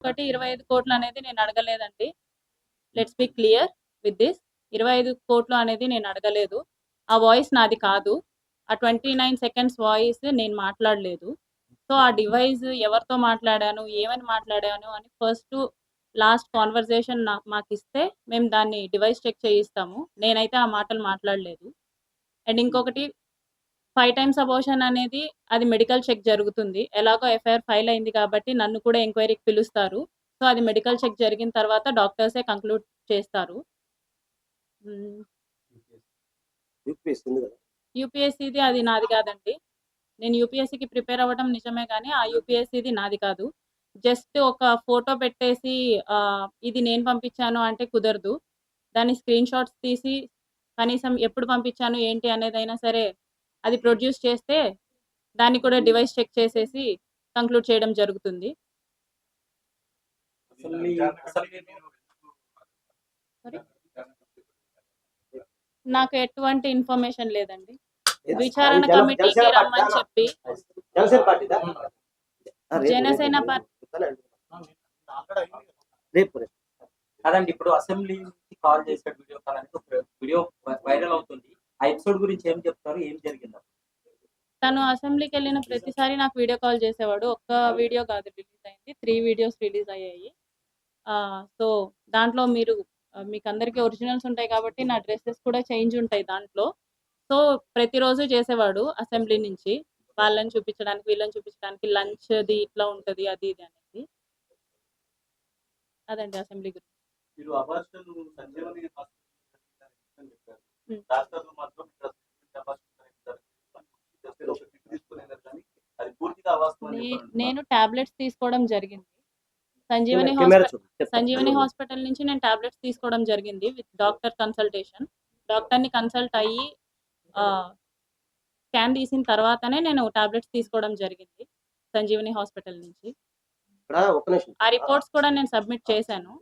ఒకటి 25,00,00,000 అనేది నేను అడగలేదండి. Let's be clear with this. 25,00,00,000 అనేది నేను అడగలేదు. ఆ వాయిస్ నాది కాదు. ఆ 29 సెకండ్స్ వాయిస్ నేను మాట్లాడలేదు. సో, ఆ డివైస్ ఎవరితో మాట్లాడాను, ఏమని మాట్లాడాను అని ఫస్ట్, లాస్ట్ కన్వర్జేషన్ మాకిస్తే మేము దాన్ని డివైస్ చెక్ చేయిస్తాము. నేనైతే ఆ మాటలు మాట్లాడలేదు. అండ్ ఇంకొకటి 5 టైమ్స్ అబార్షన్ అనేది అది మెడికల్ చెక్ జరుగుతుంది. ఎలాగో ఎఫ్ఐఆర్ ఫైల్ అయింది కాబట్టి నన్ను కూడా ఎంక్వైరీకి పిలుస్తారు. సో, అది మెడికల్ చెక్ జరిగిన తర్వాత డాక్టర్సే కంక్లూడ్ చేస్తారు. హ్మ్. యూపీఎస్సీది అది నాది కాదండి. నేను యూపీఎస్సీకి ప్రిపేర్ అవ్వడం నిజమే గానీ, ఆ యూపీఎస్సీది నాది కాదు. జస్ట్ ఒక ఫోటో పెట్టేసి ఇది నేను పంపించాను అంటే కుదరదు. దాన్ని స్క్రీన్ షాట్స్ తీసి కనీసం ఎప్పుడు పంపించాను, ఏంటి అనేదైనా సరే అది ప్రొడ్యూస్ చేస్తే దాన్ని కూడా డివైస్ చెక్ చేసేసి కంక్లూడ్ చేయడం జరుగుతుంది. సారీ? నాకు ఎటువంటి ఇన్ఫర్మేషన్ లేదండి. విచారణ కమిటీకి రమ్మని చెప్పి జనసేన కాదండి, ఇప్పుడు అసెంబ్లీ నుంచి కాల్ చేసాడు వీడియో కాల్ అనేది ఒక వీడియో వైరల్ అవుతుంది. ఆ ఎపిసోడ్ గురించి ఏం చెప్తారు, ఏం జరిగింది? తను అసెంబ్లీకి వెళ్ళిన ప్రతిసారి నాకు వీడియో కాల్ చేసేవాడు. ఒక్క వీడియో కాదు రిలీజ్ అయింది, 3 వీడియోస్ రిలీజ్ అయ్యాయి. సో దాంట్లో మీకు అందరికీ ఒరిజినల్స్ ఉంటాయి కాబట్టి నా డ్రెస్సెస్ కూడా చేంజ్ ఉంటాయి దాంట్లో. సో ప్రతిరోజు చేసేవాడు అసెంబ్లీ నుంచి, వాళ్ళని చూపించడానికి వీళ్ళని చూపించడానికి, లంచ్ది ఇట్లా ఉంటది అది ఇది అనేది. అదండి అసెంబ్లీ గురించి. నేను టాబ్లెట్స్ తీసుకోవడం జరిగింది. సంజీవని హాస్పిటల్ నుంచి నేను టాబ్లెట్స్ తీసుకోవడం జరిగింది విత్ డాక్టర్ కన్సల్టేషన్. డాక్టర్ని కన్సల్ట్ అయ్యి స్కాన్ తీసిన తర్వాతనే నేను టాబ్లెట్స్ తీసుకోవడం జరిగింది సంజీవని హాస్పిటల్ నుంచి. ఆ రిపోర్ట్స్ కూడా నేను సబ్మిట్ చేశాను.